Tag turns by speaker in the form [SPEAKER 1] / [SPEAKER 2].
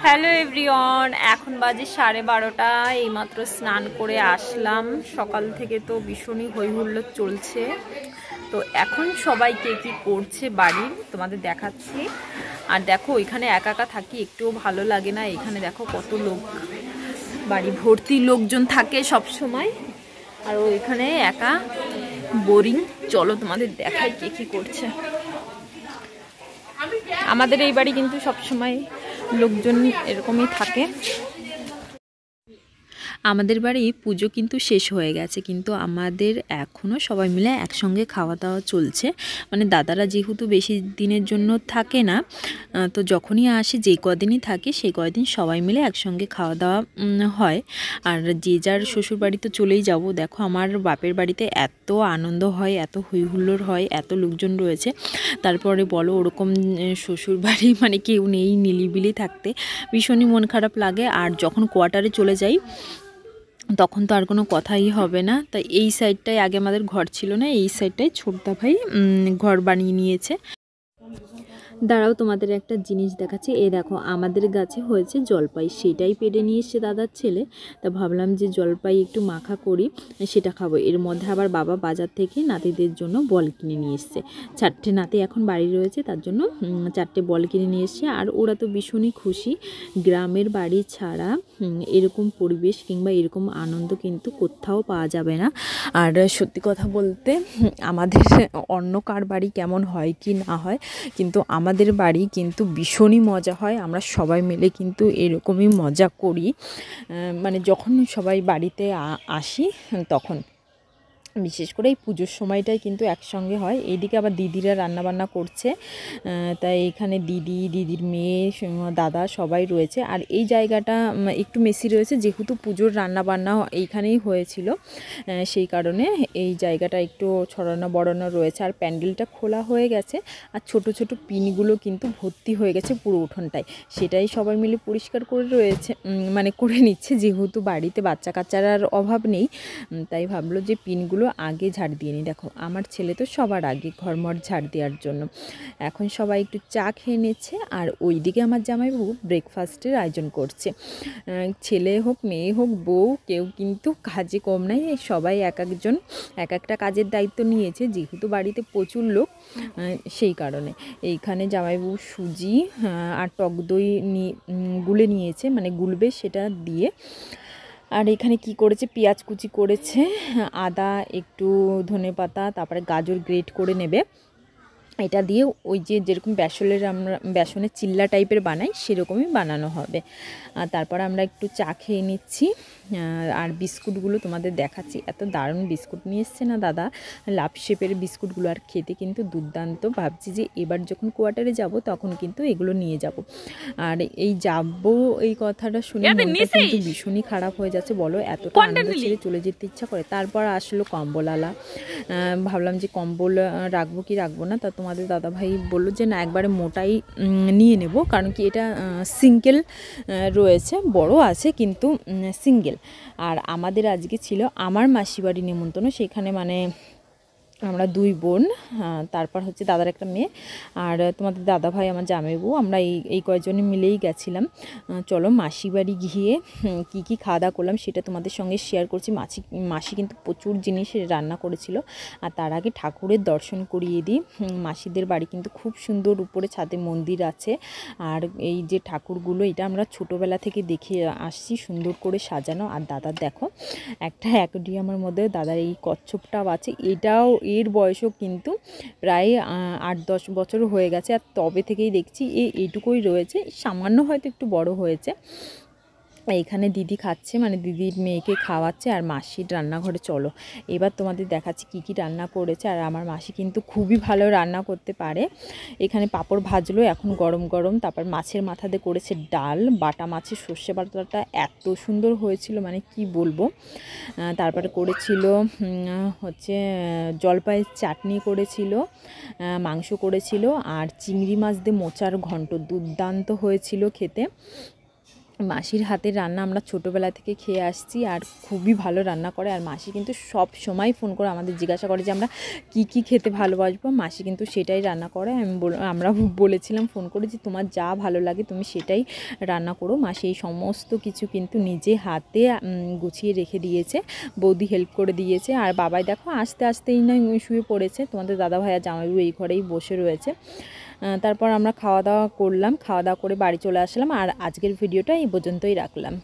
[SPEAKER 1] Hello everyone, এখন বাজে 12:30। এইমাত্র স্নান করে আসলাম। সকাল থেকে তো ভীষণই হই হুল্লোড় চলছে। তো এখন সবাই কে কী করছে বাড়ির তোমাদের দেখাচ্ছি। আর দেখো, ওইখানে একা একা থাকি, একটুও ভালো লাগে না। এখানে দেখো কত লোক, বাড়ি ভর্তি লোকজন থাকে সব সময়। আর ওইখানে একা বোরিং। চলো তোমাদের দেখাই কে কী করছে। আমাদের এই বাড়ি কিন্তু সবসময় লোকজন এরকমই থাকে। আমাদের বাড়ি পুজো কিন্তু শেষ হয়ে গেছে, কিন্তু আমাদের এখনও সবাই মিলে একসঙ্গে খাওয়া দাওয়া চলছে। মানে দাদারা যেহেতু বেশি দিনের জন্য থাকে না, তো যখনই আসে, যে কদিনই থাকে সেই কদিন সবাই মিলে একসঙ্গে খাওয়া দাওয়া হয়। আর যে যার শ্বশুর বাড়ি তো চলেই যাব। দেখো, আমার বাপের বাড়িতে এত আনন্দ হয়, এত হই হুল্লোড় হয়, এত লোকজন রয়েছে। তারপরে বলো, ওরকম শ্বশুর বাড়ি মানে কেউ নেই, নিলিবিলি থাকতে ভীষণই মন খারাপ লাগে। আর যখন কোয়ার্টারে চলে যাই তখন তো আর কোনো কথাই হবে না। তাই এই সাইডটায় আগে আমাদের ঘর ছিল না, এই সাইডটায় ছোটদা ভাই ঘর বানিয়ে নিয়েছে। দাঁড়াও, তোমাদের একটা জিনিস দেখাচ্ছি। এই দেখো, আমাদের গাছে হয়েছে জলপাই, সেটাই পেড়ে নিয়ে এসছে দাদার ছেলে। তা ভাবলাম যে জলপাই একটু মাখা করি, সেটা খাবো। এর মধ্যে আবার বাবা বাজার থেকে নাতিদের জন্য বল কিনে নিয়ে এসছে। 4টে নাতি এখন বাড়ি রয়েছে, তার জন্য 4টে বল কিনে নিয়ে এসছে। আর ওরা তো ভীষণই খুশি। গ্রামের বাড়ি ছাড়া এরকম পরিবেশ কিংবা এরকম আনন্দ কিন্তু কোথাও পাওয়া যাবে না। আর সত্যি কথা বলতে, আমাদের অন্য কার বাড়ি কেমন হয় কি না হয়, কিন্তু আমাদের বাড়ি কিন্তু ভীষণই মজা হয়। আমরা সবাই মিলে কিন্তু এরকমই মজা করি। মানে যখন সবাই বাড়িতে আসি তখন, বিশেষ করে এই পুজোর সময়টাই কিন্তু একসঙ্গে হয়। এইদিকে আবার দিদিরা রান্নাবান্না করছে, তাই এখানে দিদির মেয়ে, দাদা সবাই রয়েছে। আর এই জায়গাটা একটু মেসি রয়েছে, যেহেতু পুজোর রান্নাবান্না এইখানেই হয়েছিল, সেই কারণে এই জায়গাটা একটু ছড়ানো বড়ানো রয়েছে। আর প্যান্ডেলটা খোলা হয়ে গেছে, আর ছোট ছোট পিনগুলো কিন্তু ভর্তি হয়ে গেছে পুরো উঠোনটায়। সেটাই সবাই মিলে পরিষ্কার করে রয়েছে, মানে করে নিচ্ছে। যেহেতু বাড়িতে বাচ্চা কাচ্চার অভাব নেই, তাই ভাবলো যে পিনগুলো আগে ঝাড় দিয়ে নিই। দেখো, আমার ছেলে তো সবার আগে ঘরমর ঝাড় দেওয়ার জন্য। এখন সবাই একটু চা খেয়ে নিচ্ছে। আর ওইদিকে আমার জামাইবাবু ব্রেকফাস্টের আয়োজন করছে। ছেলে হোক, মেয়ে হোক, বউ, কেউ কিন্তু কাজে কম নাই। সবাই এক একজন এক একটা কাজের দায়িত্ব নিয়েছে, যেহেতু বাড়িতে প্রচুর লোক, সেই কারণে। এইখানে জামাইবাবু সুজি আর টক দই গুলে নিয়েছে, মানে গুলবে সেটা দিয়ে। আর এখানে কি করেছে, পেঁয়াজ কুচি করেছে, আদা, একটু ধনেপাতা, তারপরে গাজর গ্রেট করে নেবে। এটা দিয়ে ওই যে যেরকম বেসনের চিল্লা টাইপের বানাই, সেরকমই বানানো হবে। আর তারপর আমরা একটু চা খেয়ে নিচ্ছি। আর বিস্কুটগুলো তোমাদের দেখাচ্ছি। এত দারুণ বিস্কুট নিয়ে এসছে না দাদা, লাভ শেপের বিস্কুটগুলো। আর খেতে কিন্তু দুর্দান্ত। ভাবছি যে এবার যখন কোয়ার্টারে যাব তখন কিন্তু এগুলো নিয়ে যাব। আর এই যাব, এই কথাটা শুনে মনটা কিন্তু ভীষণই খারাপ হয়ে যাচ্ছে। বলো, এতটা আনন্দ ছেড়ে চলে যেতে ইচ্ছা করে। তারপর আসলো কম্বলওয়ালা। ভাবলাম যে কম্বল রাখবো কি রাখবো না। তা তোমাদের দাদাভাই বললো যে না, একবারে মোটাই নিয়ে নেব, কারণ কি এটা সিঙ্গেল রয়েছে, বড় আছে কিন্তু সিঙ্গেল। আর আমাদের আজকে ছিল আমার মাসিবাড়ি নেমন্তন্ন, সেখানে মানে আমরা 2 বোন, তারপর হচ্ছে দাদার একটা মেয়ে, আর তোমাদের দাদা ভাই, আমার জামাইবাবু, আমরা এই কয়েকজনে মিলেই গেছিলাম। চলো মাসি বাড়ি গিয়ে কী কী খাওয়া দাওয়া করলাম সেটা তোমাদের সঙ্গে শেয়ার করছি। মাসি কিন্তু প্রচুর জিনিস রান্না করেছিল। আর তার আগে ঠাকুরের দর্শন করিয়ে দিই। মাসিদের বাড়ি কিন্তু খুব সুন্দর, উপরে ছাদে মন্দির আছে। আর এই যে ঠাকুরগুলো, এটা আমরা ছোটোবেলা থেকে দেখে আসছি, সুন্দর করে সাজানো। আর দাদার দেখো, একটা অ্যাকোয়ারিয়ামের মধ্যে দাদার এই কচ্ছপটাও আছে। এটাও, এর বয়সও কিন্তু প্রায় 8-10 বছর হয়ে গেছে। আর তবে থেকেই দেখছি এইটুকুই রয়েছে, সামান্য হয়তো একটু বড় হয়েছে। এইখানে দিদি খাচ্ছে, মানে দিদির মেয়েকে খাওয়াচ্ছে, আর মাসির রান্নাঘরে চলো এবার তোমাদের দেখাচ্ছি কি কি রান্না করেছে। আর আমার মাসি কিন্তু খুবই ভালো রান্না করতে পারে। এখানে পাঁপড় ভাজলো এখন গরম গরম, তারপর মাছের মাথা দিয়ে করেছে ডাল, বাটা মাছের সর্ষে বাটাটা এত সুন্দর হয়েছিল মানে কি বলবো। তারপরে করেছিল হচ্ছে জলপাইয়ের চাটনি করেছিল, মাংস করেছিল, আর চিংড়ি মাছ দিয়ে মোচার ঘন্ট দুর্দান্ত হয়েছিল খেতে। মাসির হাতের রান্না আমরা ছোটোবেলা থেকে খেয়ে আসছি, আর খুবই ভালো রান্না করে। আর মাসি কিন্তু সব সময় ফোন করে আমাদের জিজ্ঞাসা করে যে আমরা কি খেতে ভালোবাসবো, মাসি কিন্তু সেটাই রান্না করে। আমরা বলেছিলাম ফোন করে যে তোমার যা ভালো লাগে তুমি সেটাই রান্না করো। মাসি এই সমস্ত কিছু কিন্তু নিজে হাতে গুছিয়ে রেখে দিয়েছে, বৌদি হেল্প করে দিয়েছে। আর বাবাই দেখো আস্তে আস্তেই না শুয়ে পড়েছে, তোমাদের দাদা ভাইয়া জামাইবাবু এই ঘরেই বসে রয়েছে। তারপর আমরা খাওয়া দাওয়া করলাম, খাওয়া দাওয়া করে বাড়ি চলে আসলাম। আর আজকের ভিডিওটা এই পর্যন্তই রাখলাম।